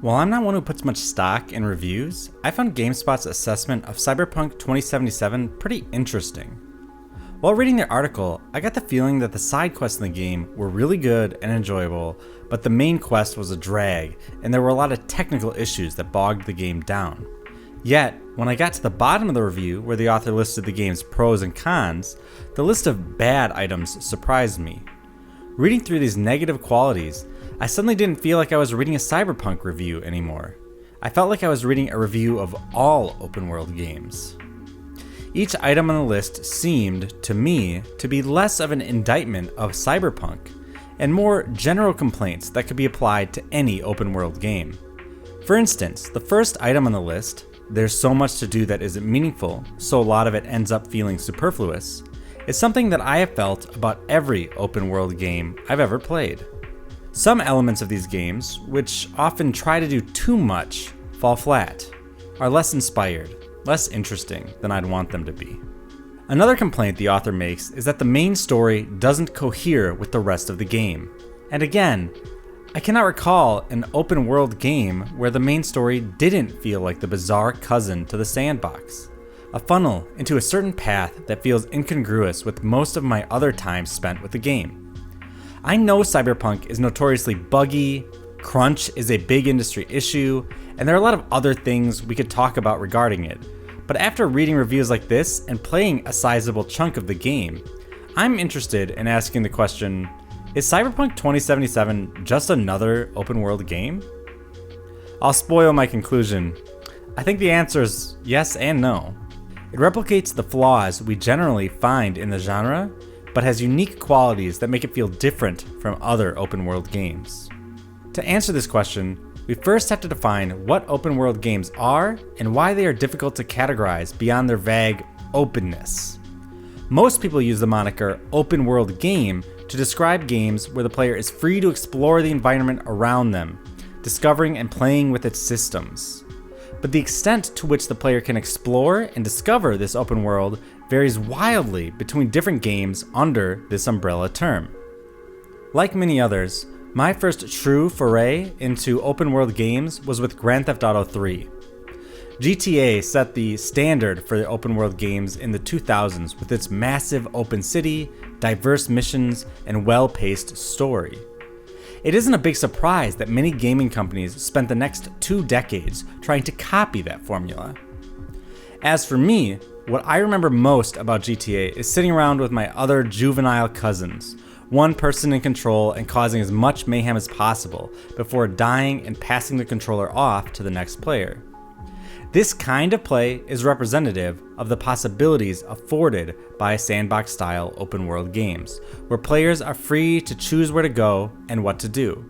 While I'm not one who puts much stock in reviews, I found GameSpot's assessment of Cyberpunk 2077 pretty interesting. While reading their article, I got the feeling that the side quests in the game were really good and enjoyable, but the main quest was a drag, and there were a lot of technical issues that bogged the game down. Yet, when I got to the bottom of the review where the author listed the game's pros and cons, the list of bad items surprised me. Reading through these negative qualities, I suddenly didn't feel like I was reading a Cyberpunk review anymore. I felt like I was reading a review of all open world games. Each item on the list seemed, to me, to be less of an indictment of Cyberpunk, and more general complaints that could be applied to any open world game. For instance, the first item on the list, "There's so much to do that isn't meaningful, so a lot of it ends up feeling superfluous," is something that I have felt about every open world game I've ever played. Some elements of these games, which often try to do too much, fall flat, are less inspired, less interesting than I'd want them to be. Another complaint the author makes is that the main story doesn't cohere with the rest of the game. And again, I cannot recall an open world game where the main story didn't feel like the bizarre cousin to the sandbox, a funnel into a certain path that feels incongruous with most of my other time spent with the game. I know Cyberpunk is notoriously buggy, crunch is a big industry issue, and there are a lot of other things we could talk about regarding it, but after reading reviews like this and playing a sizable chunk of the game, I'm interested in asking the question, is Cyberpunk 2077 just another open world game? I'll spoil my conclusion. I think the answer is yes and no. It replicates the flaws we generally find in the genre, but has unique qualities that make it feel different from other open world games. To answer this question, we first have to define what open world games are and why they are difficult to categorize beyond their vague openness. Most people use the moniker open world game to describe games where the player is free to explore the environment around them, discovering and playing with its systems. But the extent to which the player can explore and discover this open world varies wildly between different games under this umbrella term. Like many others, my first true foray into open world games was with Grand Theft Auto 3. GTA set the standard for the open world games in the 2000s with its massive open city, diverse missions, and well-paced story. It isn't a big surprise that many gaming companies spent the next 2 decades trying to copy that formula. As for me, what I remember most about GTA is sitting around with my other juvenile cousins, one person in control and causing as much mayhem as possible before dying and passing the controller off to the next player. This kind of play is representative of the possibilities afforded by sandbox-style open-world games, where players are free to choose where to go and what to do.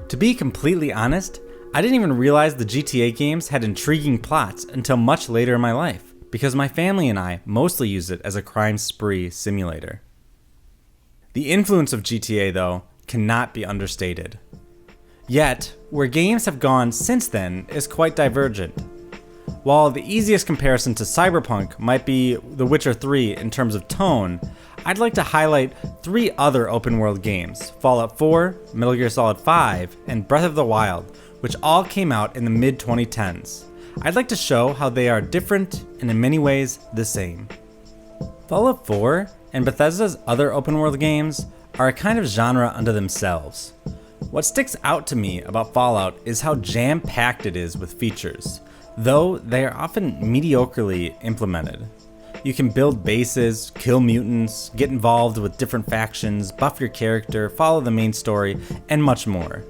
To be completely honest, I didn't even realize the GTA games had intriguing plots until much later in my life, because my family and I mostly used it as a crime spree simulator. The influence of GTA, though, cannot be understated. Yet, where games have gone since then is quite divergent. While the easiest comparison to Cyberpunk might be The Witcher 3 in terms of tone, I'd like to highlight 3 other open-world games, Fallout 4, Metal Gear Solid 5, and Breath of the Wild, which all came out in the mid-2010s. I'd like to show how they are different and in many ways the same. Fallout 4 and Bethesda's other open-world games are a kind of genre unto themselves. What sticks out to me about Fallout is how jam-packed it is with features, though they are often mediocrely implemented. You can build bases, kill mutants, get involved with different factions, buff your character, follow the main story, and much more.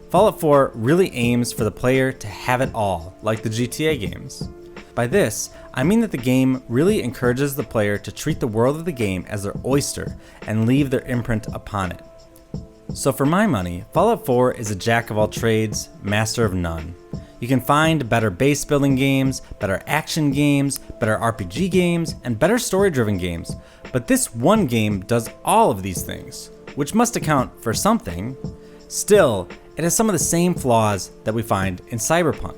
Fallout 4 really aims for the player to have it all, like the GTA games. By this, I mean that the game really encourages the player to treat the world of the game as their oyster and leave their imprint upon it. So for my money, Fallout 4 is a jack of all trades, master of none. You can find better base building games, better action games, better RPG games, and better story-driven games, but this one game does all of these things, which must account for something. Still, it has some of the same flaws that we find in Cyberpunk.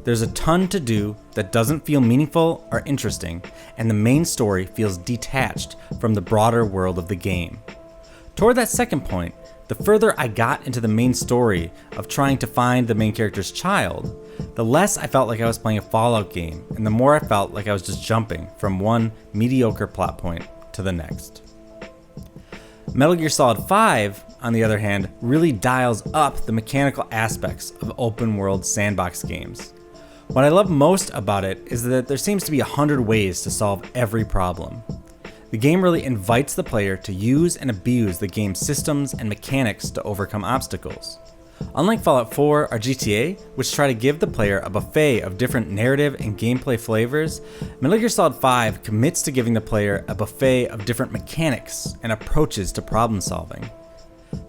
There's a ton to do that doesn't feel meaningful or interesting, and the main story feels detached from the broader world of the game. Toward that second point, the further I got into the main story of trying to find the main character's child, the less I felt like I was playing a Fallout game, and the more I felt like I was just jumping from one mediocre plot point to the next. Metal Gear Solid 5, on the other hand, really dials up the mechanical aspects of open world sandbox games. What I love most about it is that there seems to be 100 ways to solve every problem. The game really invites the player to use and abuse the game's systems and mechanics to overcome obstacles. Unlike Fallout 4 or GTA, which try to give the player a buffet of different narrative and gameplay flavors, Metal Gear Solid 5 commits to giving the player a buffet of different mechanics and approaches to problem solving.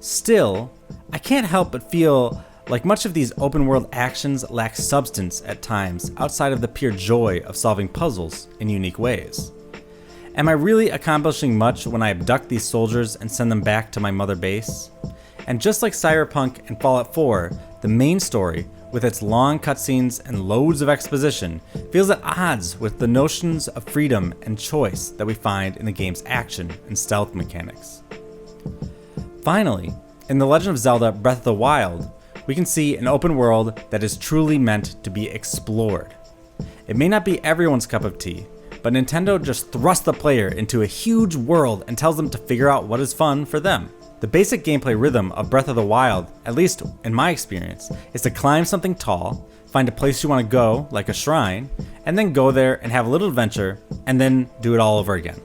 Still, I can't help but feel like much of these open world actions lack substance at times outside of the pure joy of solving puzzles in unique ways. Am I really accomplishing much when I abduct these soldiers and send them back to my mother base? And just like Cyberpunk and Fallout 4, the main story, with its long cutscenes and loads of exposition, feels at odds with the notions of freedom and choice that we find in the game's action and stealth mechanics. Finally, in The Legend of Zelda Breath of the Wild, we can see an open world that is truly meant to be explored. It may not be everyone's cup of tea, but Nintendo just thrusts the player into a huge world and tells them to figure out what is fun for them. The basic gameplay rhythm of Breath of the Wild, at least in my experience, is to climb something tall, find a place you want to go, like a shrine, and then go there and have a little adventure, and then do it all over again.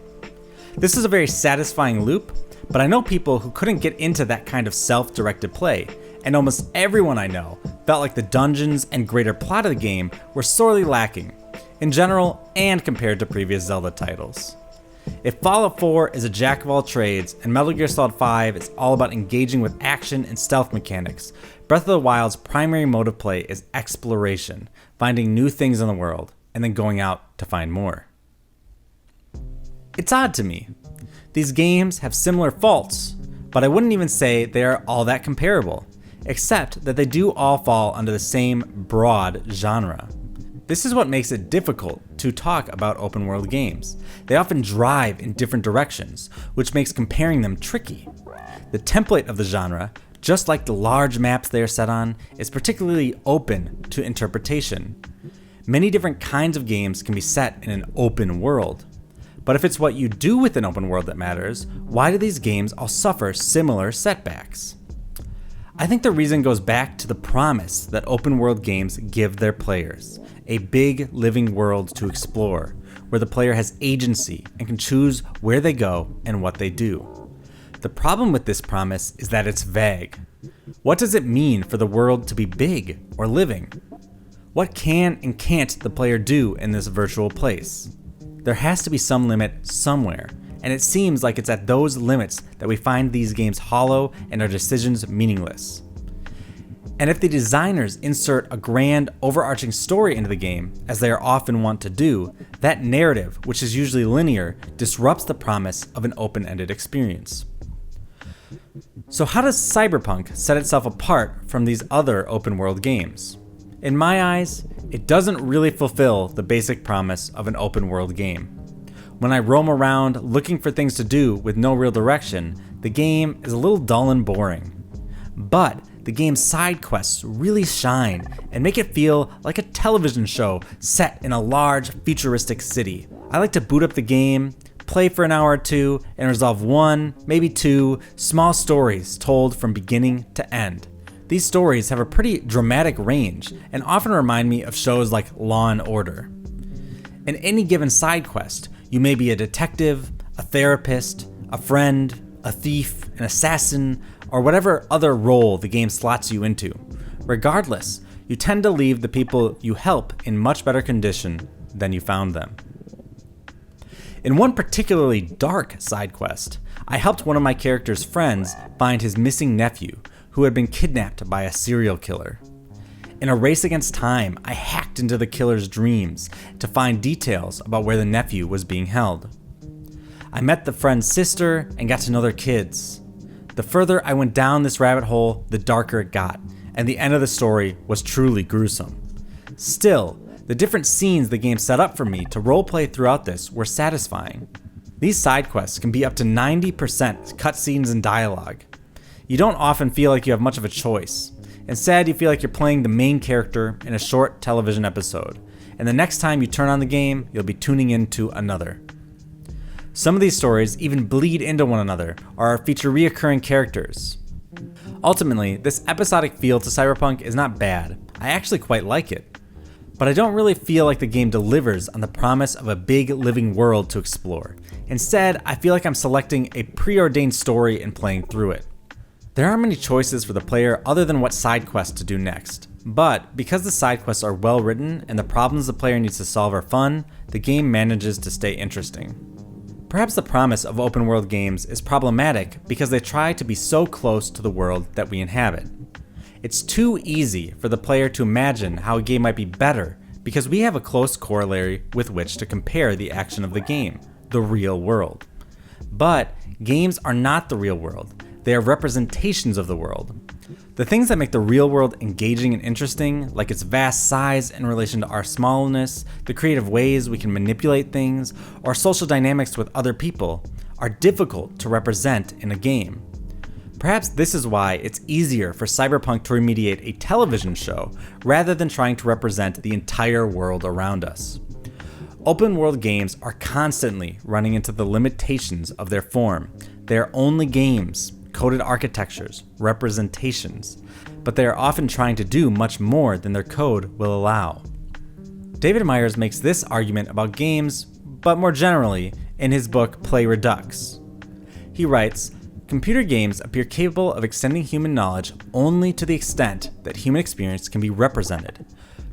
This is a very satisfying loop, but I know people who couldn't get into that kind of self-directed play, and almost everyone I know felt like the dungeons and greater plot of the game were sorely lacking, in general and compared to previous Zelda titles. If Fallout 4 is a jack of all trades and Metal Gear Solid 5 is all about engaging with action and stealth mechanics, Breath of the Wild's primary mode of play is exploration, finding new things in the world, and then going out to find more. It's odd to me. These games have similar faults, but I wouldn't even say they are all that comparable, except that they do all fall under the same broad genre. This is what makes it difficult to talk about open world games. They often drive in different directions, which makes comparing them tricky. The template of the genre, just like the large maps they are set on, is particularly open to interpretation. Many different kinds of games can be set in an open world. But if it's what you do with an open world that matters, why do these games all suffer similar setbacks? I think the reason goes back to the promise that open world games give their players. A big living world to explore, where the player has agency and can choose where they go and what they do. The problem with this promise is that it's vague. What does it mean for the world to be big or living? What can and can't the player do in this virtual place? There has to be some limit somewhere, and it seems like it's at those limits that we find these games hollow and our decisions meaningless. And if the designers insert a grand, overarching story into the game, as they are often wont to do, that narrative, which is usually linear, disrupts the promise of an open-ended experience. So how does Cyberpunk set itself apart from these other open-world games? In my eyes, it doesn't really fulfill the basic promise of an open-world game. When I roam around looking for things to do with no real direction, the game is a little dull and boring. But the game's side quests really shine and make it feel like a television show set in a large, futuristic city. I like to boot up the game, play for an hour or two, and resolve one, maybe two, small stories told from beginning to end. These stories have a pretty dramatic range and often remind me of shows like Law and Order. In any given side quest, you may be a detective, a therapist, a friend, a thief, an assassin, or whatever other role the game slots you into. Regardless, you tend to leave the people you help in much better condition than you found them. In one particularly dark side quest, I helped one of my character's friends find his missing nephew, who had been kidnapped by a serial killer. In a race against time, I hacked into the killer's dreams to find details about where the nephew was being held. I met the friend's sister and got to know their kids. The further I went down this rabbit hole, the darker it got, and the end of the story was truly gruesome. Still, the different scenes the game set up for me to roleplay throughout this were satisfying. These side quests can be up to 90% cutscenes and dialogue. You don't often feel like you have much of a choice. Instead, you feel like you're playing the main character in a short television episode, and the next time you turn on the game, you'll be tuning into another. Some of these stories even bleed into one another or feature reoccurring characters. Ultimately, this episodic feel to Cyberpunk is not bad. I actually quite like it. But I don't really feel like the game delivers on the promise of a big living world to explore. Instead, I feel like I'm selecting a preordained story and playing through it. There aren't many choices for the player other than what side quests to do next. But because the side quests are well written and the problems the player needs to solve are fun, the game manages to stay interesting. Perhaps the promise of open world games is problematic because they try to be so close to the world that we inhabit. It's too easy for the player to imagine how a game might be better because we have a close corollary with which to compare the action of the game, the real world. But games are not the real world. They are representations of the world. The things that make the real world engaging and interesting, like its vast size in relation to our smallness, the creative ways we can manipulate things, or social dynamics with other people, are difficult to represent in a game. Perhaps this is why it's easier for Cyberpunk to remediate a television show rather than trying to represent the entire world around us. Open world games are constantly running into the limitations of their form. They are only games, coded architectures, representations, but they are often trying to do much more than their code will allow. David Myers makes this argument about games, but more generally, in his book Play Redux. He writes, "Computer games appear capable of extending human knowledge only to the extent that human experience can be represented.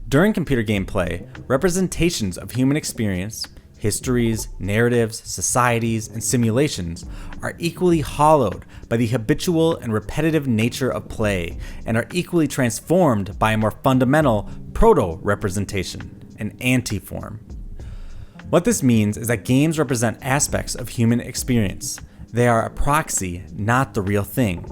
During computer gameplay, representations of human experience, histories, narratives, societies, and simulations are equally hollowed by the habitual and repetitive nature of play and are equally transformed by a more fundamental proto-representation, an anti-form." What this means is that games represent aspects of human experience. They are a proxy, not the real thing.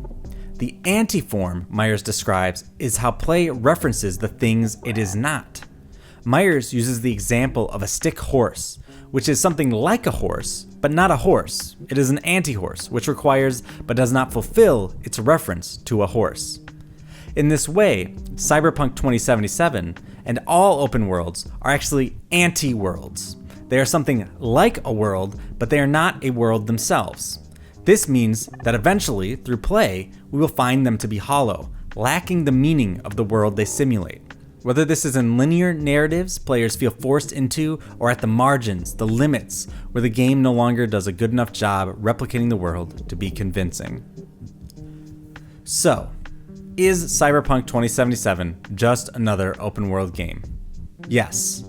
The anti-form, Myers describes, is how play references the things it is not. Myers uses the example of a stick horse, which is something like a horse, but not a horse. It is an anti-horse, which requires but does not fulfill its reference to a horse. In this way, Cyberpunk 2077 and all open worlds are actually anti-worlds. They are something like a world, but they are not a world themselves. This means that eventually, through play, we will find them to be hollow, lacking the meaning of the world they simulate. Whether this is in linear narratives players feel forced into, or at the margins, the limits, where the game no longer does a good enough job replicating the world to be convincing. So, is Cyberpunk 2077 just another open world game? Yes.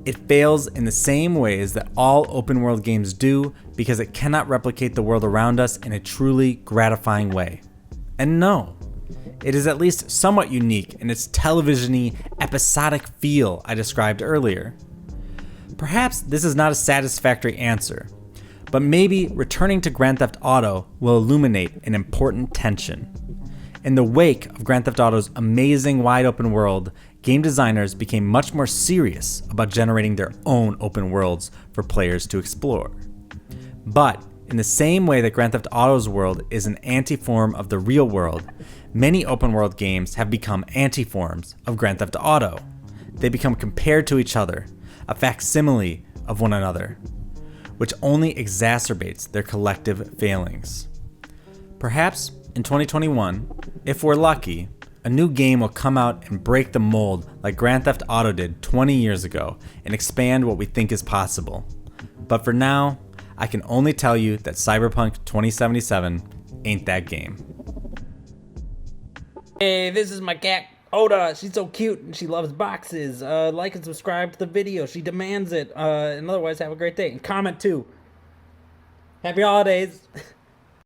It fails in the same ways that all open world games do because it cannot replicate the world around us in a truly gratifying way. And no, it is at least somewhat unique in its television-y, episodic feel I described earlier. Perhaps this is not a satisfactory answer, but maybe returning to Grand Theft Auto will illuminate an important tension. In the wake of Grand Theft Auto's amazing wide open world, game designers became much more serious about generating their own open worlds for players to explore. But in the same way that Grand Theft Auto's world is an anti-form of the real world, many open world games have become anti-forms of Grand Theft Auto. They become compared to each other, a facsimile of one another, which only exacerbates their collective failings. Perhaps in 2021, if we're lucky, a new game will come out and break the mold like Grand Theft Auto did 20 years ago and expand what we think is possible. But for now, I can only tell you that Cyberpunk 2077 ain't that game. Hey, this is my cat, Oda. She's so cute and she loves boxes. Like and subscribe to the video. She demands it. And otherwise, have a great day. And comment too. Happy holidays.